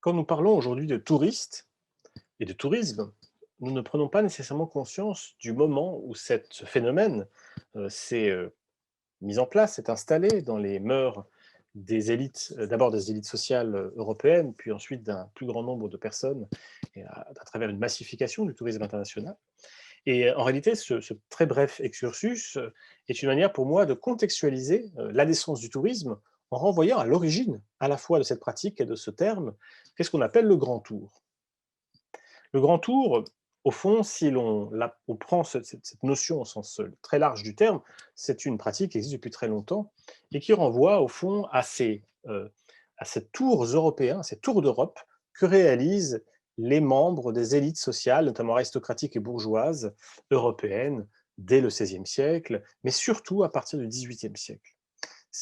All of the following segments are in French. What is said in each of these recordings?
Quand nous parlons aujourd'hui de touristes et de tourisme, nous ne prenons pas nécessairement conscience du moment où ce phénomène s'est mis en place, s'est installé dans les mœurs des élites, d'abord des élites sociales européennes, puis ensuite d'un plus grand nombre de personnes, et à travers une massification du tourisme international. Et en réalité, ce très bref excursus est une manière pour moi de contextualiser la naissance du tourisme en renvoyant à l'origine à la fois de cette pratique et de ce terme, qu'est-ce qu'on appelle le grand tour. Le grand tour, au fond, si on prend cette notion au sens très large du terme, c'est une pratique qui existe depuis très longtemps et qui renvoie au fond à ces tours européens, ces tours d'Europe que réalisent les membres des élites sociales, notamment aristocratiques et bourgeoises européennes, dès le XVIe siècle, mais surtout à partir du XVIIIe siècle.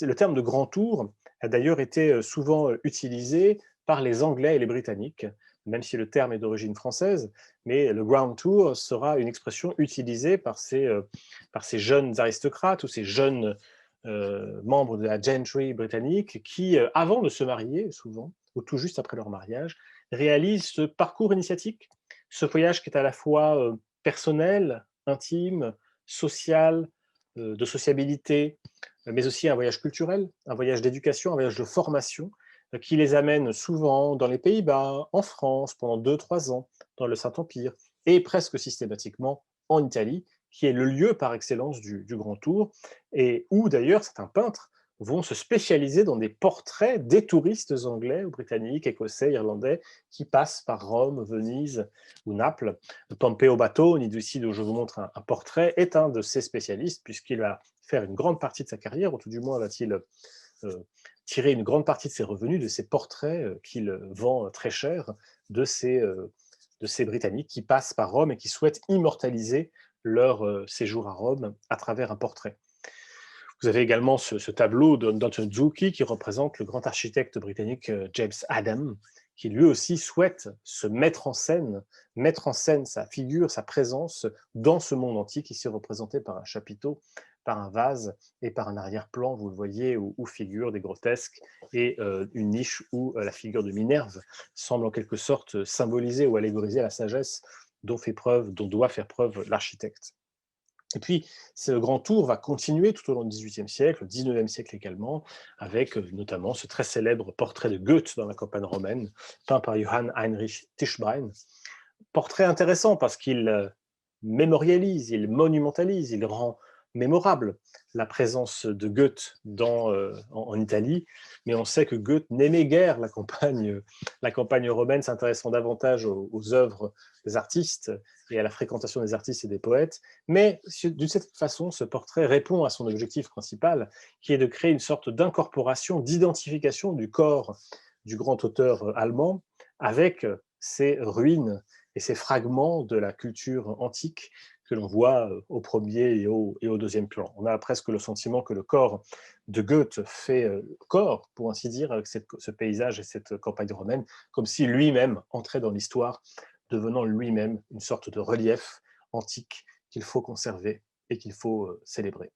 Le terme de grand tour a d'ailleurs été souvent utilisé par les Anglais et les Britanniques, même si le terme est d'origine française, mais le Grand Tour sera une expression utilisée par ces jeunes aristocrates ou ces jeunes membres de la gentry britannique qui, avant de se marier, souvent, ou tout juste après leur mariage, réalisent ce parcours initiatique, ce voyage qui est à la fois personnel, intime, social, de sociabilité, mais aussi un voyage culturel, un voyage d'éducation, un voyage de formation, qui les amène souvent dans les Pays-Bas, en France, pendant 2, 3 ans, dans le Saint-Empire, et presque systématiquement en Italie, qui est le lieu par excellence du Grand Tour, et où d'ailleurs certains peintres vont se spécialiser dans des portraits des touristes anglais ou britanniques, écossais, irlandais, qui passent par Rome, Venise ou Naples. Pompeo Batoni, d'ici dont je vous montre un portrait, est un de ces spécialistes, puisqu'il va faire une grande partie de sa carrière, ou tout du moins va-t-il tirer une grande partie de ses revenus de ces portraits qu'il vend très cher de ces Britanniques qui passent par Rome et qui souhaitent immortaliser leur séjour à Rome à travers un portrait. Vous avez également ce tableau d'Anton Zucchi qui représente le grand architecte britannique James Adam, qui lui aussi souhaite se mettre en scène sa figure, sa présence dans ce monde antique, ici représenté par un chapiteau, par un vase et par un arrière-plan, vous le voyez, où figurent des grotesques et une niche où la figure de Minerve semble en quelque sorte symboliser ou allégoriser la sagesse dont doit faire preuve l'architecte. Et puis, ce grand tour va continuer tout au long du XVIIIe siècle, le XIXe siècle également, avec notamment ce très célèbre portrait de Goethe dans la campagne romaine, peint par Johann Heinrich Tischbein. Portrait intéressant parce qu'il mémorialise, il monumentalise, il rend mémorable la présence de Goethe en Italie, mais on sait que Goethe n'aimait guère la campagne romaine, s'intéressant davantage aux œuvres des artistes et à la fréquentation des artistes et des poètes, mais d'une certaine façon, ce portrait répond à son objectif principal, qui est de créer une sorte d'incorporation, d'identification du corps du grand auteur allemand avec ces ruines et ces fragments de la culture antique que l'on voit au premier et au deuxième plan. On a presque le sentiment que le corps de Goethe fait corps, pour ainsi dire, avec ce paysage et cette campagne romaine, comme si lui-même entrait dans l'histoire, devenant lui-même une sorte de relief antique qu'il faut conserver et qu'il faut célébrer.